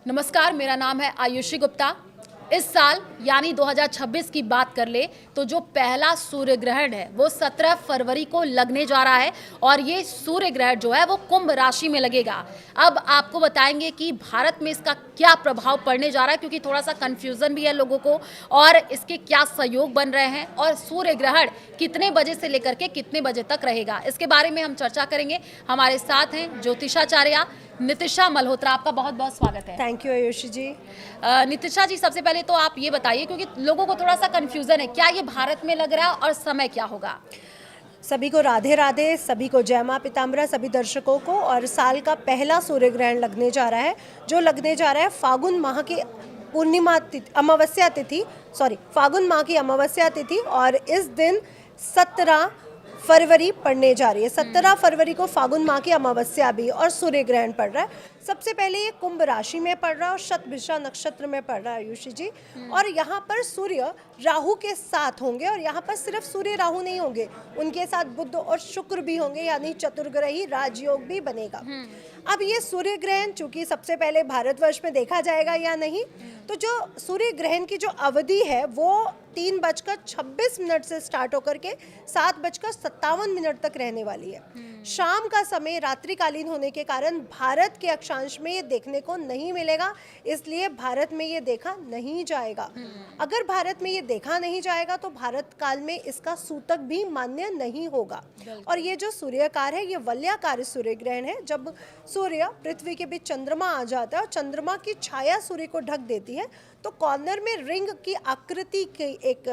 नमस्कार, मेरा नाम है आयुषी गुप्ता। इस साल यानी 2026 की बात कर ले तो जो पहला सूर्य ग्रहण है वो 17 फरवरी को लगने जा रहा है और ये सूर्य ग्रहण जो है वो कुंभ राशि में लगेगा। अब आपको बताएंगे कि भारत में इसका क्या प्रभाव पड़ने जा रहा है, क्योंकि थोड़ा सा कंफ्यूजन भी है लोगों को, और इसके क्या सहयोग बन रहे हैं और सूर्य ग्रहण कितने बजे से लेकर के कितने बजे तक रहेगा, इसके बारे में हम चर्चा करेंगे। हमारे साथ हैं ज्योतिषाचार्य नितिशा मल्होत्रा। आपका बहुत बहुत स्वागत है। थैंक यू आयुषी जी। नितिशा जी, सबसे पहले तो आप ये बताइए, क्योंकि लोगों को थोड़ा सा कंफ्यूजन है, क्या ये भारत में लग रहा है और समय क्या होगा? सभी को राधे राधे, सभी को जय मां पीताम्बरा, सभी दर्शकों को। और साल का पहला सूर्य ग्रहण लगने जा रहा है, जो लगने जा रहा है फागुन माह की पूर्णिमा तिथि, अमावस्या तिथि, फागुन माह की अमावस्या तिथि। और इस दिन 17 फरवरी पड़ने जा रही है। 17 फरवरी को फागुन माह की अमावस्या भी और सूर्य ग्रहण पड़ रहा है। सबसे पहले ये कुंभ राशि में पड़ रहा है और शतभिषा नक्षत्र में पड़ रहा है आयुषी जी। और यहाँ पर सूर्य राहु के साथ होंगे, और यहाँ पर सिर्फ सूर्य राहु नहीं होंगे, उनके साथ बुध और शुक्र भी होंगे, यानी चतुर्ग्रही राजयोग भी बनेगा। अब ये सूर्य ग्रहण चूंकि सबसे पहले भारतवर्ष में देखा जाएगा या नहीं, तो जो सूर्य ग्रहण की जो अवधि है वो 3:26 से स्टार्ट होकर के 7:57 तक रहने वाली है। शाम का समय रात्रिकालीन होने के कारण भारत के अक्षांश में ये देखने को नहीं मिलेगा, इसलिए भारत में ये देखा नहीं जाएगा। अगर भारत में ये देखा नहीं जाएगा तो भारत काल में इसका सूतक भी मान्य नहीं होगा। और ये जो सूर्यकार है ये वलयाकार सूर्य ग्रहण है। जब सूर्य पृथ्वी के बीच चंद्रमा आ जाता है और चंद्रमा की छाया सूर्य को ढक देती है, तो कॉर्नर में रिंग की आकृति की एक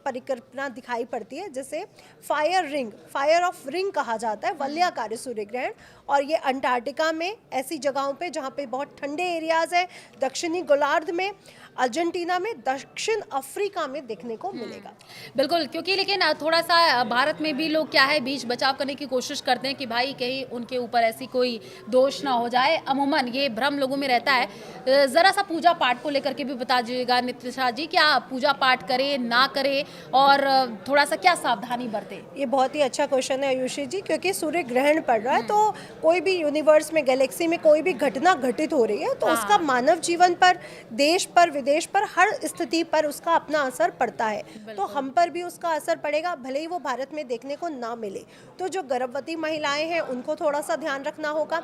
परिकल्पना दिखाई पड़ती है, जिसे फायर ऑफ रिंग कहा जाता है, वलयाकार सूर्य ग्रहण। और ये अंटार्कटिका में, ऐसी जगहों पे जहाँ पे बहुत ठंडे एरियाज है, दक्षिणी गोलार्ध में, अर्जेंटीना में, दक्षिण अफ्रीका में देखने को मिलेगा। बिल्कुल, क्योंकि लेकिन थोड़ा सा भारत में भी लोग क्या है, बीच बचाव करने की कोशिश करते हैं कि भाई कहीं उनके ऊपर ऐसी कोई दोष ना हो जाए। अमूमन ये भ्रम लोगों में रहता है। ज़रा सा पूजा पाठ को लेकर के भी बता दीजिएगा नितिशा जी, क्या पूजा पाठ करें ना करें और थोड़ा सा क्या सावधानी बरतें? ये बहुत ही अच्छा क्वेश्चन है आयुषी जी, क्योंकि सूर्य ग्रहण पड़ रहा है तो कोई भी यूनिवर्स में, गैलेक्सी में कोई भी घटना घटित हो रही है तो उसका मानव जीवन पर, देश पर, विदेश पर, हर स्थिति पर उसका अपना असर पड़ता है। तो हम पर भी उसका असर पड़ेगा, भले ही वो भारत में देखने को ना मिले। तो जो गर्भवती महिलाएं हैं उनको थोड़ा सा ध्यान रखना होगा।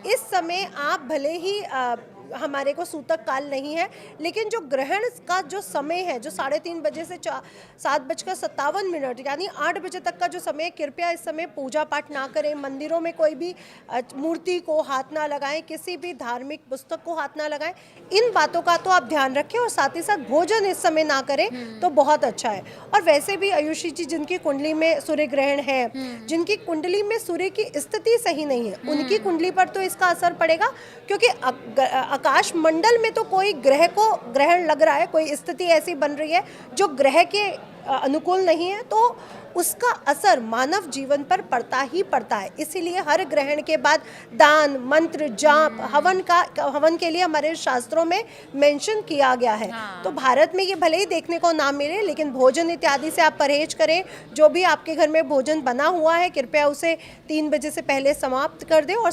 इस समय आप भले ही हमारे को सूतक काल नहीं है, लेकिन जो ग्रहण का जो समय है, जो 3:30 बजे से 7:57 यानी 8 बजे तक का जो समय है, कृपया इस समय पूजा पाठ ना करें, मंदिरों में कोई भी मूर्ति को हाथ ना लगाएं, किसी भी धार्मिक पुस्तक को हाथ ना लगाएं। इन बातों का तो आप ध्यान रखें, और साथ ही साथ भोजन इस समय ना करें तो बहुत अच्छा है। और वैसे भी आयुषी जी, जिनकी कुंडली में सूर्य ग्रहण है, जिनकी कुंडली में सूर्य की स्थिति सही नहीं है, उनकी कुंडली पर तो इसका असर पड़ेगा, क्योंकि आकाश मंडल में तो कोई ग्रह को ग्रहण लग रहा है, कोई स्थिति ऐसी बन रही है जो ग्रह के अनुकूल नहीं है, तो उसका असर मानव जीवन पर पड़ता ही पड़ता है। इसीलिए हर ग्रहण के बाद दान, मंत्र, जाप, हवन के लिए हमारे शास्त्रों में मेंशन किया गया है। तो भारत में ये भले ही देखने को ना मिले, लेकिन भोजन इत्यादि से आप परहेज करें। जो भी आपके घर में भोजन बना हुआ है, कृपया उसे 3 बजे से पहले समाप्त कर दें, और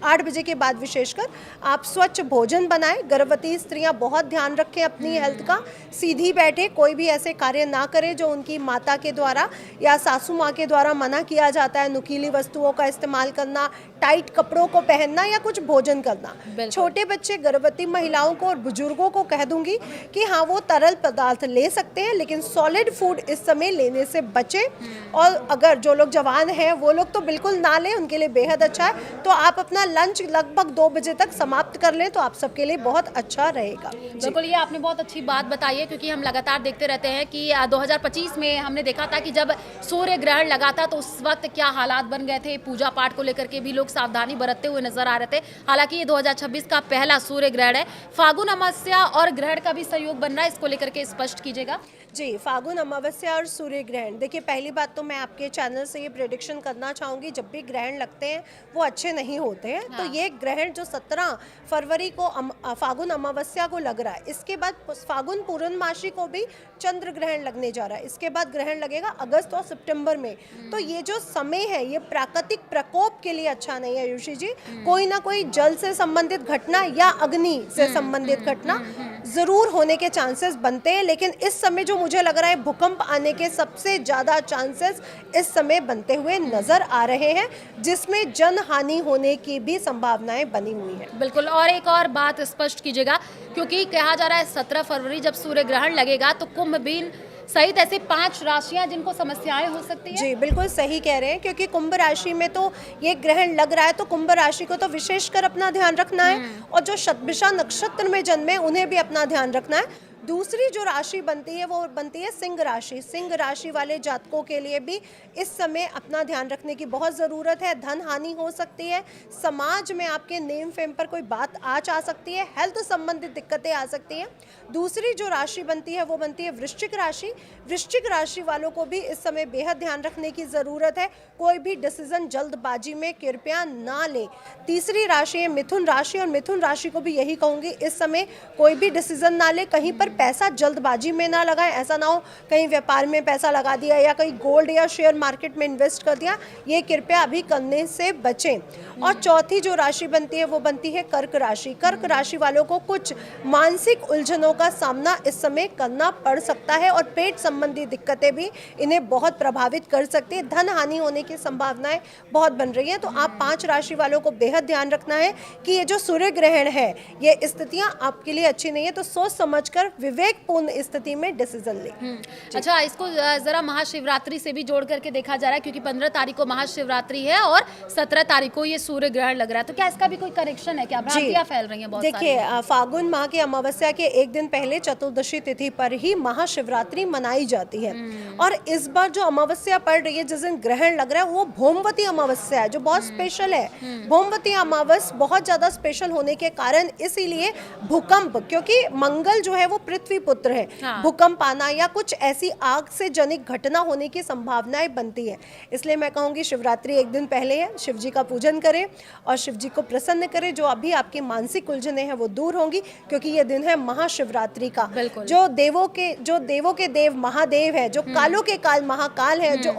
8 बजे के बाद विशेषकर आप स्वच्छ भोजन बनाएं। गर्भवती स्त्रियां बहुत ध्यान रखें अपनी हेल्थ का, सीधी बैठे, कोई भी ऐसे कार्य ना करें जो उनकी माता के द्वारा या सासू माँ के द्वारा मना किया जाता है। नुकीली वस्तुओं का इस्तेमाल करना, टाइट कपड़ों को पहनना या कुछ भोजन करना। छोटे बच्चे, गर्भवती महिलाओं को और बुजुर्गों को कह दूंगी कि हाँ, वो तरल पदार्थ ले सकते हैं, लेकिन सॉलिड फूड इस समय लेने से बचें। और अगर जो लोग जवान हैं वो लोग तो बिल्कुल ना लें, उनके लिए बेहद अच्छा है। तो आप अपना लंच लगभग 2 बजे तक समाप्त कर लें तो आप सबके लिए बहुत अच्छा रहेगा। बिल्कुल, ये आपने बहुत अच्छी बात बताई है, क्योंकि हम लगातार देखते रहते हैं कि 2025 में हमने देखा था कि जब सूर्य ग्रहण लगा था तो उस वक्त क्या हालात बन गए थे। पूजा पाठ को लेकर के भी लोग सावधानी बरतते हुए नजर आ रहे थे। हालांकि ये 2026 का पहला सूर्य ग्रहण है। फागुन अमावस्या और ग्रहण का भी सहयोग बन रहा है, इसको लेकर के स्पष्ट कीजिएगा। जी, फागुन अमावस्या और सूर्य ग्रहण, देखिए पहली बात तो मैं आपके चैनल से ये प्रेडिक्शन करना चाहूँगी, जब भी ग्रहण लगते हैं वो अच्छे नहीं होते हैं। तो ये ग्रहण जो 17 फरवरी को फागुन अमावस्या को लग रहा है, इसके बाद फागुन पूर्णमासी को भी चंद्र ग्रहण लगने जा रहा है, इसके बाद ग्रहण लगेगा अगस्त और सितंबर में। तो ये जो समय है ये प्राकृतिक प्रकोप के लिए अच्छा नहीं है आयुषी जी। कोई ना कोई जल से संबंधित घटना या अग्नि से संबंधित घटना जरूर होने के चांसेस बनते हैं, लेकिन इस समय जो मुझे लग रहा है भूकंप आने के सबसे ज्यादा चांसेस इस समय बनते हुए नजर आ रहे हैं, जिसमें जन हानि होने की भी संभावनाएं बनी हुई हैं। बिल्कुल। और एक और बात स्पष्ट कीजिएगा, क्योंकि कहा जा रहा है 17 फरवरी जब सूर्य ग्रहण लगेगा तो कुंभ बीन सहित ऐसी 5 राशियां जिनको समस्याएं हो सकती है। जी बिल्कुल सही कह रहे हैं, क्योंकि कुंभ राशि में तो ये ग्रहण लग रहा है, तो कुंभ राशि को तो विशेषकर अपना ध्यान रखना है, और जो शतभिषा नक्षत्र में जन्मे उन्हें भी अपना ध्यान रखना है। दूसरी जो राशि बनती है वो बनती है सिंह राशि। सिंह राशि वाले जातकों के लिए भी इस समय अपना ध्यान रखने की बहुत ज़रूरत है। धन हानि हो सकती है, समाज में आपके नेम फेम पर कोई बात आ सकती है, हेल्थ संबंधित दिक्कतें आ सकती हैं। दूसरी जो राशि बनती है वो बनती है वृश्चिक राशि। वृश्चिक राशि वालों को भी इस समय बेहद ध्यान रखने की ज़रूरत है, कोई भी डिसीजन जल्दबाजी में कृपया ना लें। तीसरी राशि है मिथुन राशि, और मिथुन राशि को भी यही कहूँगी इस समय कोई भी डिसीजन ना ले, कहीं पर पैसा जल्दबाजी में ना लगाएं। ऐसा ना हो कहीं व्यापार में पैसा लगा दिया या कहीं गोल्ड या शेयर मार्केट में इन्वेस्ट कर दिया, ये कृपया अभी करने से बचें। और चौथी जो राशि बनती है वो बनती है कर्क राशि। कर्क राशि वालों को कुछ मानसिक उलझनों का सामना इस समय करना पड़ सकता है, और पेट संबंधी दिक्कतें भी इन्हें बहुत प्रभावित कर सकती है। धन हानि होने की संभावनाएं बहुत बन रही है। तो आप 5 राशि वालों को बेहद ध्यान रखना है कि ये जो सूर्य ग्रहण है ये स्थितियां आपके लिए अच्छी नहीं है, तो सोच समझकर विवेकपूर्ण स्थिति में डिसीजन लें। अच्छा, इसको जरा महाशिवरात्रि से भी जोड़ करके देखा जा रहा है, क्योंकि 15 तारीख को महाशिवरात्रि है और 17 तारीख को ये सूर्य ग्रहण लग रहा है, तो क्या इसका भी कोई कनेक्शन है? क्या भ्रांतियां फैल रही हैं बहुत सारी? देखिए फागुन माह की अमावस्या के एक दिन पहले चतुर्दशी तिथि पर ही महाशिवरात्रि मनाई जाती है, और इस बार जो अमावस्या पड़ रही है जिस दिन ग्रहण लग रहा है वो भौमवती अमावस्या है, जो बहुत स्पेशल है। भौमवती अमावस्या बहुत ज्यादा स्पेशल होने के कारण इसीलिए भूकंप, क्योंकि मंगल जो है वो पृथ्वी पुत्र है, भूकंप आना या कुछ ऐसी आग से जनित घटना होने की संभावनाएं बनती है। इसलिए मैं कहूँगी शिवरात्रि एक दिन पहले है, शिव जी का पूजन करें और शिव जी को प्रसन्न करें। जो अभी आपकी मानसिक उलझने हैं वो दूर होंगी, क्योंकि ये दिन है महाशिवरात्रि का। जो देवों के देव महादेव है, जो कालों के काल महाकाल है, जो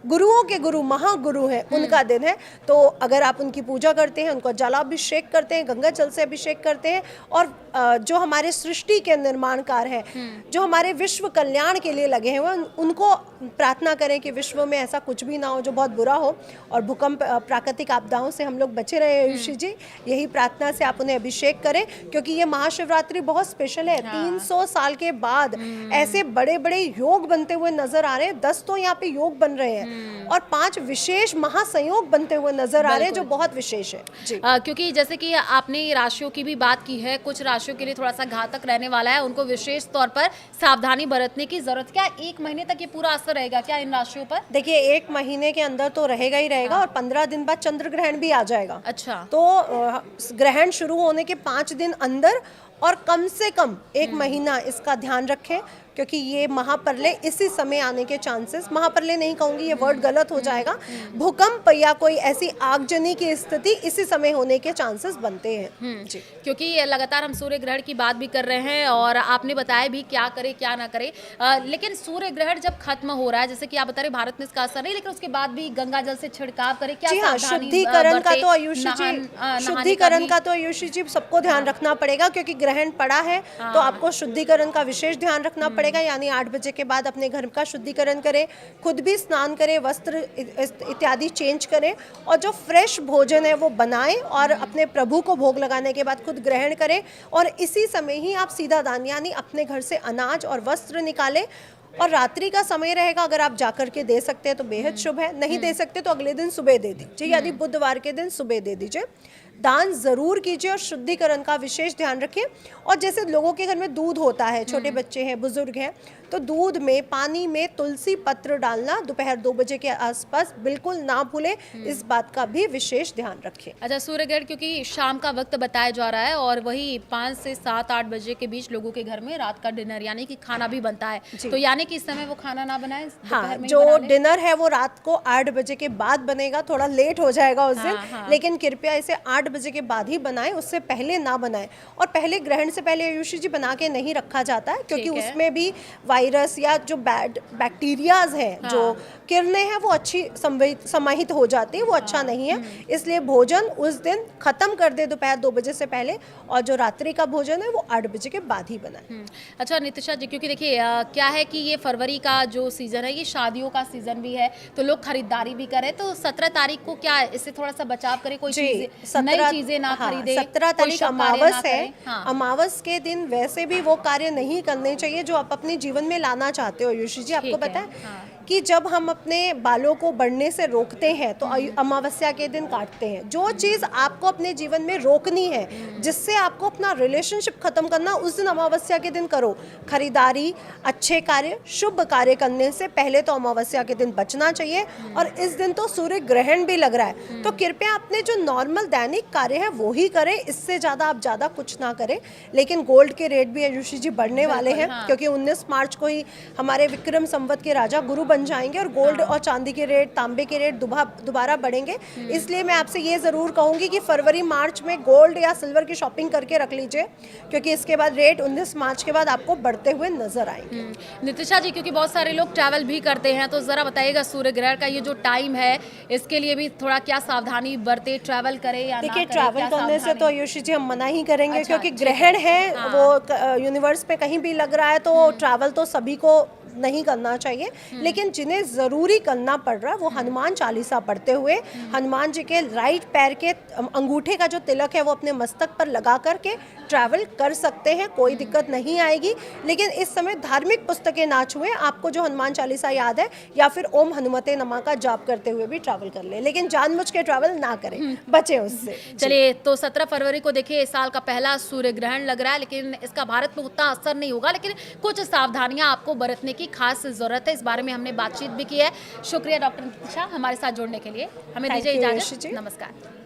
गुरुओं के गुरु महागुरु है, उनका दिन है। तो अगर आप उनकी पूजा करते हैं, उनको जलाभिषेक करते हैं, गंगा जल से अभिषेक करते हैं, और जो हमारे सृष्टि के निर्माणकार हैं, जो हमारे विश्व कल्याण के लिए लगे हैं, उनको प्रार्थना करें कि विश्व में ऐसा कुछ भी ना हो जो बहुत बुरा हो, और भूकंप प्राकृतिक आपदाओं से हम लोग बचे रहे। आयुषी जी, यही प्रार्थना से आप उन्हें अभिषेक करें, क्योंकि ये महाशिवरात्रि बहुत स्पेशल है। 300 साल के बाद ऐसे बड़े बड़े योग बनते हुए नजर आ रहे हैं। 10 तो यहाँ पे योग बन रहे हैं और 5 विशेष महासंयोग बनते हुए नजर आ रहे हैं, जो बहुत विशेष है जी। क्योंकि जैसे कि आपने राशियों की भी बात की है, कुछ राशियों के लिए थोड़ा सा घातक रहने वाला है, उनको विशेष तौर पर सावधानी बरतने की जरूरत। क्या 1 महीने तक ये पूरा असर रहेगा क्या इन राशियों पर? देखिए 1 महीने के अंदर तो रहेगा ही रहेगा, और 15 दिन बाद चंद्र ग्रहण भी आ जाएगा। अच्छा, तो ग्रहण शुरू होने के 5 दिन अंदर और कम से कम 1 महीना इसका ध्यान रखें, क्योंकि ये महाप्रलय इसी समय आने के चांसेस, महाप्रलय नहीं कहूँगी, ये वर्ड गलत हो जाएगा, भूकंप या कोई ऐसी आगजनी की स्थिति इसी समय होने के चांसेस बनते हैं जी। क्योंकि लगातार हम सूर्य ग्रहण की बात भी कर रहे हैं और आपने बताया भी क्या करे क्या ना करे, लेकिन सूर्य ग्रहण जब खत्म हो रहा है, जैसे कि आप बता रहे भारत में इसका असर नहीं, लेकिन उसके बाद भी गंगा जल से छिड़काव करे, क्या सावधानी शुद्धिकरण का तो आयुषी जी, शुद्धिकरण का तो आयुषी जी सबको ध्यान रखना पड़ेगा, क्योंकि ग्रहण पड़ा है तो आपको शुद्धिकरण का विशेष ध्यान रखना पड़ेगा। यानी 8 बजे के बाद अपने घर का शुद्धिकरण करें, खुद भी स्नान करें, वस्त्र इत्यादि चेंज करें, और जो फ्रेश भोजन है वो बनाएं और अपने प्रभु को भोग लगाने के बाद खुद ग्रहण करें। और इसी समय ही आप सीधा दान यानी अपने घर से अनाज और वस्त्र निकालें, और रात्रि का समय रहेगा, अगर आप जाकर के दे सकते हैं तो बेहद शुभ है, नहीं दे सकते तो अगले दिन सुबह दे दीजिए, यानी बुधवार के दिन सुबह दे दीजिए। दान ज़रूर कीजिए और शुद्धिकरण का विशेष ध्यान रखें। और जैसे लोगों के घर में दूध होता है, छोटे बच्चे हैं, बुजुर्ग हैं, तो दूध में पानी में तुलसी पत्र डालना दोपहर 2 बजे के आसपास बिल्कुल ना भूलें, इस बात का भी विशेष ध्यान रखें। अच्छा, सूर्य ग्रहण क्योंकि शाम का वक्त बताया जा रहा है और वही 5 से 7-8 बजे के बीच लोगों के घर में रात का डिनर यानी कि खाना भी बनता है, तो यानी कि इस समय वो खाना ना बनाए, हाँ, जो डिनर है वो रात को 8 बजे के बाद बनेगा, थोड़ा लेट हो जाएगा उस दिन, लेकिन कृपया इसे 8 बजे के बाद ही बनाएं, उससे पहले ना बनाएं। और पहले ग्रहण से पहले आयुषी जी बना के नहीं रखा जाता है, क्योंकि उसमें भी वायरस या जो बैड बैक्टीरियाज हैं, जो किरणें हैं, वो अच्छी समाहित हो जाती है, वो अच्छा नहीं है। इसलिए भोजन उस दिन खत्म कर दे दोपहर 2 बजे से पहले, और जो रात्रि का भोजन है वो 8 बजे के बाद ही बनाए। अच्छा नितिशा जी, क्योंकि देखिए क्या है कि ये फरवरी का जो सीजन है ये शादियों का सीजन भी है, तो लोग खरीदारी भी करें, तो 17 तारीख को क्या इससे थोड़ा सा बचाव करें, कोई नई चीजें ना खरीदे। 17 तारीख अमावस है, अमावस के दिन वैसे भी वो कार्य नहीं करने चाहिए जो आप अपने जीवन में लाना चाहते हो। आयुषी जी, आपको पता है कि जब हम अपने बालों को बढ़ने से रोकते हैं तो अमावस्या के दिन काटते हैं। जो चीज़ आपको अपने जीवन में रोकनी है, जिससे आपको अपना रिलेशनशिप खत्म करना, उस दिन अमावस्या के दिन करो। खरीदारी, अच्छे कार्य, शुभ कार्य करने से पहले तो अमावस्या के दिन बचना चाहिए। और इस दिन तो सूर्य ग्रहण भी लग रहा है, तो कृपया अपने जो नॉर्मल दैनिक कार्य है वो ही करें, इससे ज़्यादा आप ज़्यादा कुछ ना करें। लेकिन गोल्ड के रेट भी आयुषी जी बढ़ने वाले हैं, क्योंकि 19 मार्च को ही हमारे विक्रम संवत के राजा गुरु बन जाएंगे और गोल्ड और चांदी के रेट, तांबे के रेट दोबारा बढ़ेंगे। इसलिए मैं आपसे ये ज़रूर कहूँगी कि फरवरी मार्च में गोल्ड या सिल्वर की शॉपिंग करके रख लीजिए, क्योंकि इसके बाद रेट 19 मार्च के बाद आपको बढ़ते हुए नजर आएंगे। नितिशा जी, क्योंकि बहुत सारे लोग ट्रैवल भी करते हैं, तो ज़रा बताइएगा सूर्य ग्रहण का ये जो टाइम है, इसके लिए भी थोड़ा क्या सावधानी बरते, ट्रैवल करें या देखिए, ट्रैवल करने से तो आयुषी जी हम मना ही करेंगे, क्योंकि ग्रहण है वो यूनिवर्स में कहीं भी लग रहा है, तो ट्रैवल तो सभी को नहीं करना चाहिए। लेकिन जिन्हें ज़रूरी करना पड़ रहा है वो हनुमान चालीसा पढ़ते हुए हनुमान जी के राइट पैर के अंगूठे का जो तिलक है वो अपने मस्तक पर लगा करके ट्रैवल कर सकते हैं, कोई दिक्कत नहीं आएगी। लेकिन इस समय धार्मिक पुस्तकें ना छुएं, आपको जो हनुमान चालीसा याद है या फिर ओम हनुमते नमः का जाप करते हुए भी ट्रैवल कर ले, लेकिन जानबूझ के ट्रैवल ना करें, बचें उससे। चलिए, तो 17 फरवरी को देखिए इस साल का पहला सूर्य ग्रहण लग रहा है, लेकिन इसका भारत में उतना असर नहीं होगा, लेकिन कुछ सावधानियां आपको बरतने की खास जरूरत है। इस बारे में हमने बातचीत भी की है। शुक्रिया डॉक्टर नितिशा हमारे साथ जुड़ने के लिए। हमें दीजिए इजाजत, नमस्कार।